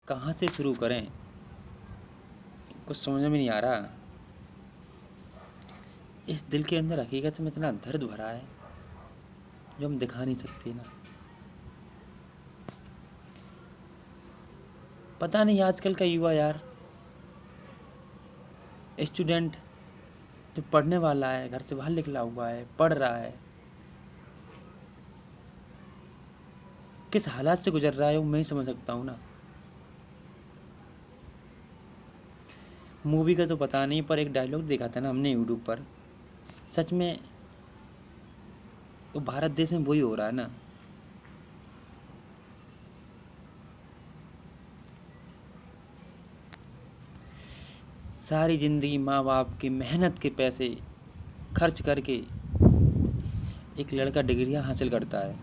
कहाँ से शुरू करें, कुछ समझ में नहीं आ रहा। इस दिल के अंदर हकीकत में इतना दर्द भरा है जो हम दिखा नहीं सकते ना। पता नहीं आजकल का युवा यार, स्टूडेंट जो पढ़ने वाला है, घर से बाहर निकला हुआ है, पढ़ रहा है, किस हालात से गुजर रहा है वो मैं ही समझ सकता हूँ ना। मूवी का तो पता नहीं, पर एक डायलॉग देखा था ना हमने यूट्यूब पर, सच में तो भारत देश में वही हो रहा है ना। सारी ज़िंदगी माँ बाप की मेहनत के पैसे खर्च करके एक लड़का डिग्रियां हासिल करता है,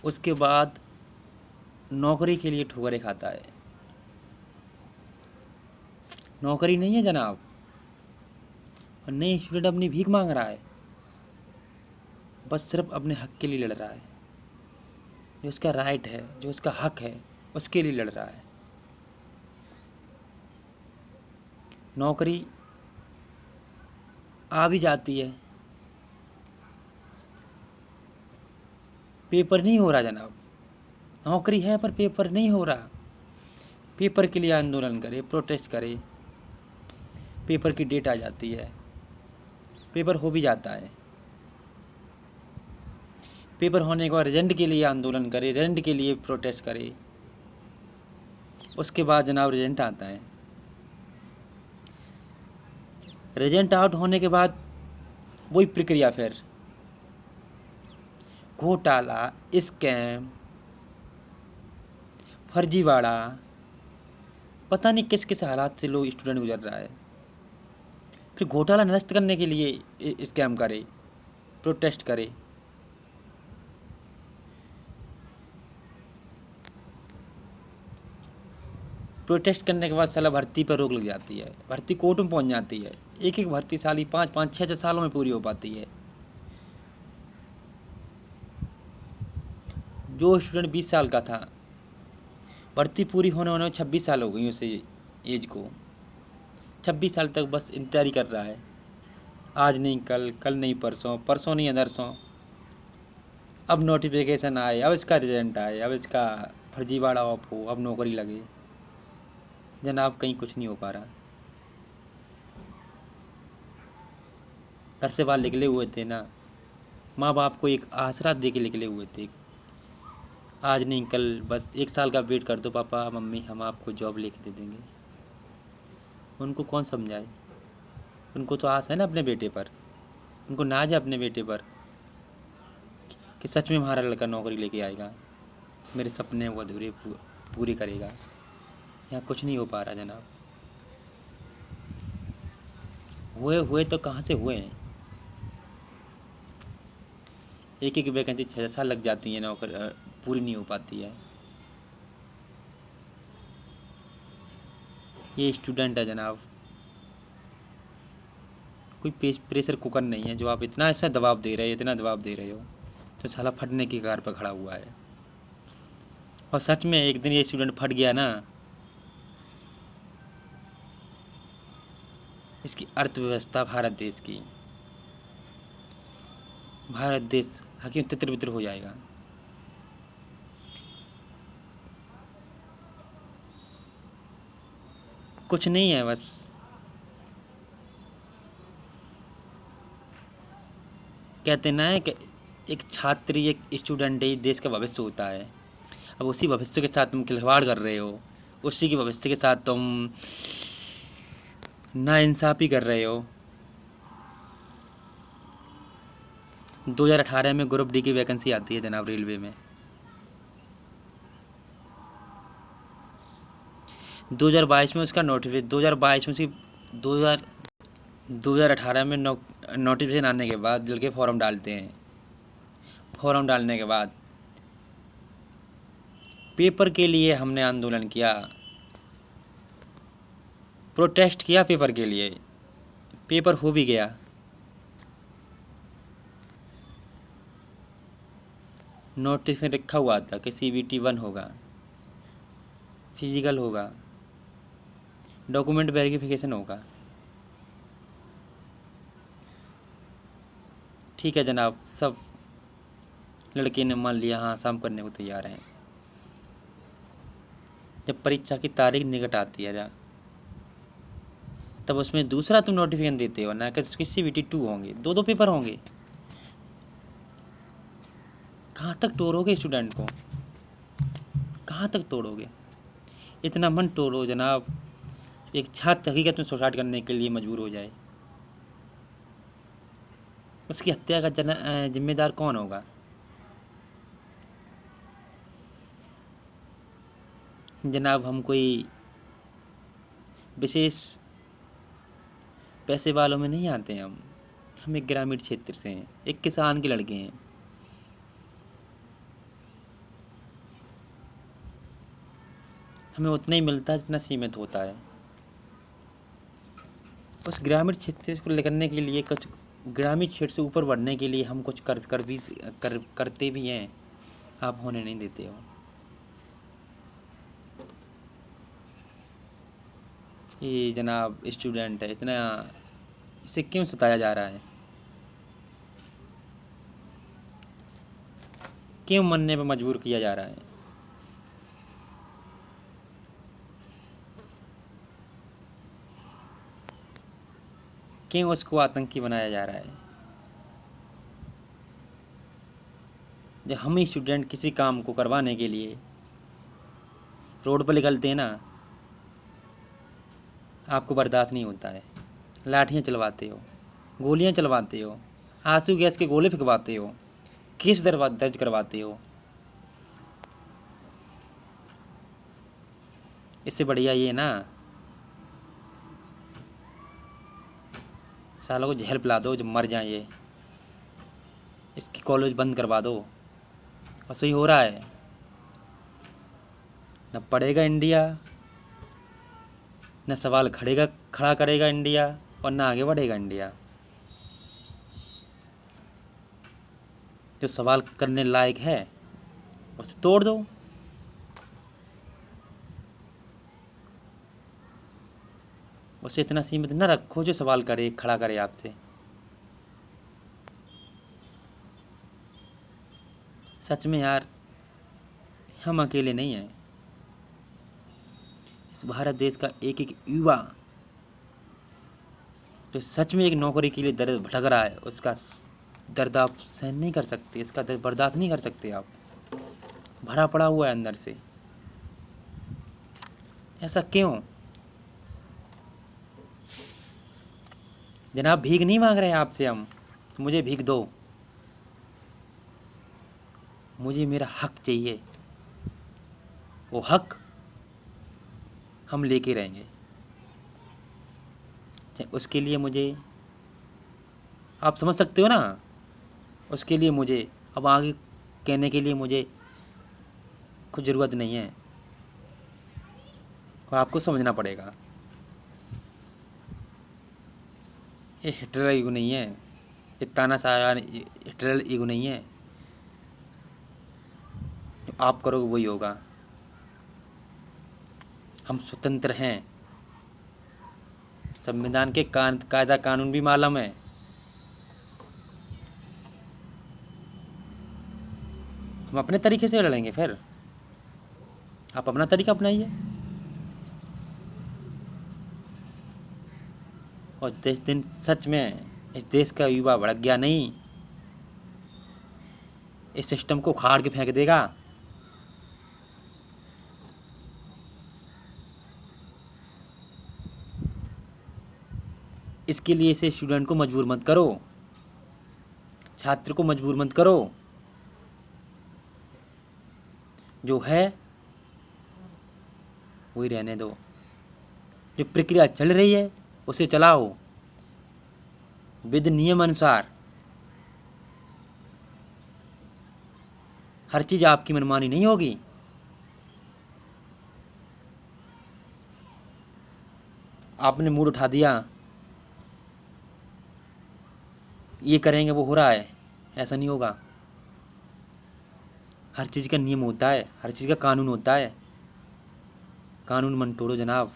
उसके बाद नौकरी के लिए ठोकरें खाता है। नौकरी नहीं है जनाब, और नहीं स्टूडेंट अपनी भीख मांग रहा है, बस सिर्फ अपने हक के लिए लड़ रहा है। जो उसका राइट है, जो उसका हक है, उसके लिए लड़ रहा है। नौकरी आ भी जाती है, पेपर नहीं हो रहा जनाब। नौकरी है पर पेपर नहीं हो रहा। पेपर के लिए आंदोलन करे, प्रोटेस्ट करे, पेपर की डेट आ जाती है, पेपर हो भी जाता है। पेपर होने के बाद रिजल्ट के लिए आंदोलन करे, रिजल्ट के लिए प्रोटेस्ट करे, उसके बाद जनाब रिजल्ट आता है। रिजल्ट आउट होने के बाद वही प्रक्रिया, फिर घोटाला, स्कैम, फर्जीवाड़ा, पता नहीं किस किस हालात से लोग स्टूडेंट गुजर रहा है। फिर घोटाला नष्ट करने के लिए स्कैम करे, प्रोटेस्ट करे। प्रोटेस्ट करने के बाद साला भर्ती पर रोक लग जाती है, भर्ती कोर्ट में पहुंच जाती है। एक एक भर्ती साली 5-5, 6-6 सालों में पूरी हो पाती है। जो स्टूडेंट 20 साल का था, भर्ती पूरी होने होने में 26 साल हो गई उसे एज को। 26 साल तक बस इंतज़ार कर रहा है, आज नहीं कल, कल नहीं परसों, परसों नहीं अदरसों। अब नोटिफिकेशन आए, अब इसका रिजल्ट आए, अब इसका फर्जीवाड़ा ऑफ हो, अब नौकरी लगे। जनाब कहीं कुछ नहीं हो पा रहा। घर से बाहर निकले हुए थे ना, माँ बाप को एक आसरा दे के निकले हुए थे, आज नहीं कल, बस 1 साल का वेट कर दो पापा मम्मी, हम आपको जॉब लेके दे देंगे। उनको कौन समझाए? उनको तो आस है ना अपने बेटे पर, उनको नाज है अपने बेटे पर कि सच में हमारा लड़का नौकरी लेके आएगा, मेरे सपने वो अधूरे पूरे करेगा। यहाँ कुछ नहीं हो पा रहा जनाब। हुए तो कहाँ से हुए हैं? एक एक वैकेंसी 6 साल लग जाती है, नौकरी पूरी नहीं हो पाती है। ये स्टूडेंट है जनाब, कोई प्रेशर कुकर नहीं है जो आप इतना ऐसा दबाव दे रहे हो, इतना दबाव दे रहे हो, तो साला फटने की कगार पर खड़ा हुआ है। और सच में एक दिन ये स्टूडेंट फट गया ना, इसकी अर्थव्यवस्था भारत देश की, भारत देश हकीम तितर बितर हो जाएगा। कुछ नहीं है, बस कहते ना है कि एक छात्र, एक स्टूडेंट ही देश का भविष्य होता है। अब उसी भविष्य के साथ तुम खिलवाड़ कर रहे हो, उसी के भविष्य के साथ तुम नाइंसाफ़ी कर रहे हो। 2018 में ग्रुप डी की वैकेंसी आती है जनाब रेलवे में, 2022 में उसका नोटिफिकेशन, 2022 में उसकी 2018 में नोटिफिकेशन आने के बाद लड़के फॉर्म डालते हैं। फॉर्म डालने के बाद पेपर के लिए हमने आंदोलन किया, प्रोटेस्ट किया पेपर के लिए, पेपर हो भी गया। नोटिस में रखा हुआ था कि CBT 1 होगा, फिजिकल होगा, डॉक्यूमेंट वेरिफिकेशन होगा। ठीक है जनाब, सब लड़के ने मान लिया, हाँ शाम करने को तैयार हैं। जब परीक्षा की तारीख निकट आती है तब उसमें दूसरा तुम नोटिफिकेशन देते हो ना कि उसकी CBT 2 होंगे, दो दो पेपर होंगे। कहाँ तक तोड़ोगे स्टूडेंट को, कहाँ तक तोड़ोगे? इतना मन तोड़ो जनाब, एक छात्र हकीकत में सुसाइड करने के लिए मजबूर हो जाए, उसकी हत्या का जिम्मेदार कौन होगा? जनाब हम कोई विशेष पैसे वालों में नहीं आते हैं, हम एक ग्रामीण क्षेत्र से हैं, एक किसान के लड़के हैं। हमें उतना ही मिलता है जितना सीमित होता है। उस ग्रामीण क्षेत्र को करने के लिए, कुछ ग्रामीण क्षेत्र से ऊपर बढ़ने के लिए हम कुछ करते भी हैं, आप होने नहीं देते हो। ये जनाब स्टूडेंट है, इतना इसे क्यों सताया जा रहा है? क्यों मरने पर मजबूर किया जा रहा है? क्यों उसको आतंकी बनाया जा रहा है? जब हम स्टूडेंट किसी काम को करवाने के लिए रोड पर निकलते हैं ना, आपको बर्दाश्त नहीं होता है, लाठियाँ चलवाते हो, गोलियाँ चलवाते हो, आंसू गैस के गोले फेंकवाते हो, केस दर्ज करवाते हो। इससे बढ़िया ये ना, सालों को जहर पिला दो जब मर जाए, ये इसकी कॉलेज बंद करवा दो। और सही हो रहा है, न पढ़ेगा इंडिया, न सवाल खड़ा करेगा इंडिया, और न आगे बढ़ेगा इंडिया। जो सवाल करने लायक है उसे तोड़ दो, उसे इतना सीमित न रखो जो सवाल करे, खड़ा करे आपसे। सच में यार, हम अकेले नहीं हैं। इस भारत देश का एक एक युवा जो सच में एक नौकरी के लिए दर्द भटक रहा है, उसका दर्द आप सहन नहीं कर सकते, इसका दर्द बर्दाश्त नहीं कर सकते आप। भरा पड़ा हुआ है अंदर से। ऐसा क्यों? जनाब भीख नहीं मांग रहे आपसे हम, मुझे भीख दो, मुझे मेरा हक चाहिए। वो हक हम लेके रहेंगे। उसके लिए मुझे, आप समझ सकते हो ना, उसके लिए मुझे अब आगे कहने के लिए मुझे कुछ ज़रूरत नहीं है, और आपको समझना पड़ेगा। ये हिटलर ईगो नहीं है, ये तानाशाह हिटलर ईगो नहीं है। जो आप करोगे वही होगा। हम स्वतंत्र हैं, संविधान के कायदा कानून भी मालूम है। हम अपने तरीके से लड़ेंगे, फिर आप अपना तरीका अपनाइए। और जिस दिन सच में इस देश का युवा भड़क गया नहीं, इस सिस्टम को उखाड़ के फेंक देगा। इसके लिए इसे स्टूडेंट को मजबूर मत करो, छात्र को मजबूर मत करो। जो है वही रहने दो। जो प्रक्रिया चल रही है उसे चलाओ विद नियम अनुसार। हर चीज़ आपकी मनमानी नहीं होगी। आपने मूड उठा दिया, ये करेंगे वो हो रहा है, ऐसा नहीं होगा। हर चीज़ का नियम होता है, हर चीज़ का कानून होता है। कानून मन तोड़ो जनाब।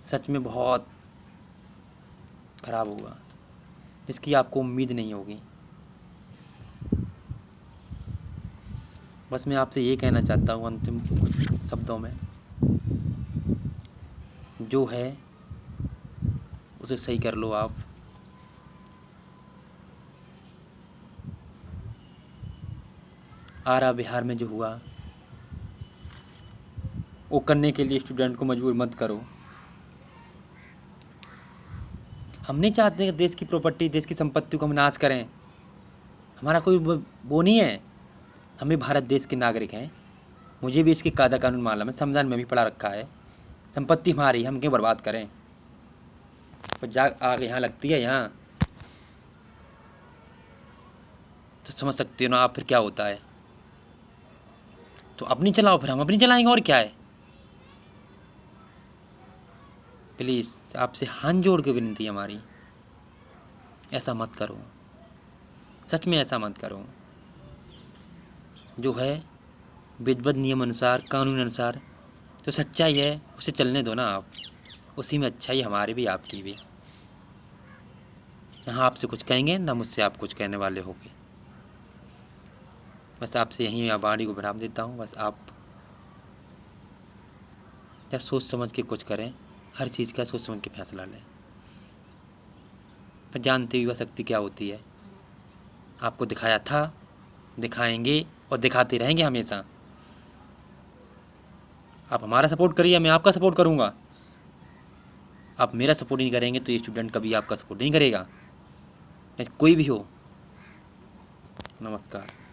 सच में बहुत खराब होगा, जिसकी आपको उम्मीद नहीं होगी। बस मैं आपसे ये कहना चाहता हूँ अंतिम कुछ शब्दों में, जो है उसे सही कर लो आप। आरा बिहार में जो हुआ वो करने के लिए स्टूडेंट को मजबूर मत करो। हम नहीं चाहते कि देश की प्रॉपर्टी, देश की संपत्ति को हम नाश करें। हमारा कोई वो नहीं है। हम भी भारत देश के नागरिक हैं। मुझे भी इसके कायदा कानून मालूम है, संविधान में भी पढ़ा रखा है। संपत्ति हमारी, हम क्यों बर्बाद करें। तो जाग आग यहाँ लगती है यहाँ, तो समझ सकते हो ना आप फिर क्या होता है। तो अपनी चलाओ, फिर हम अपनी चलाएंगे, और क्या है। प्लीज़ आपसे हाथ जोड़ के विनती है हमारी, ऐसा मत करो। सच में ऐसा मत करो। जो है विधिवत नियम अनुसार, कानून अनुसार तो सच्चाई है, उसे चलने दो ना आप। उसी में अच्छाई हमारी भी, आपकी भी। ना आपसे कुछ कहेंगे, ना मुझसे आप कुछ कहने वाले होगे। बस आपसे यहीं वाणी को विराम देता हूँ। बस आप या सोच समझ के कुछ करें, हर चीज़ का सोच समझ के फैसला लें। पर जानते युवा शक्ति क्या होती है। आपको दिखाया था, दिखाएंगे और दिखाते रहेंगे हमेशा। आप हमारा सपोर्ट करिए, मैं आपका सपोर्ट करूँगा। आप मेरा सपोर्ट नहीं करेंगे तो ये स्टूडेंट कभी आपका सपोर्ट नहीं करेगा, कोई भी हो। नमस्कार।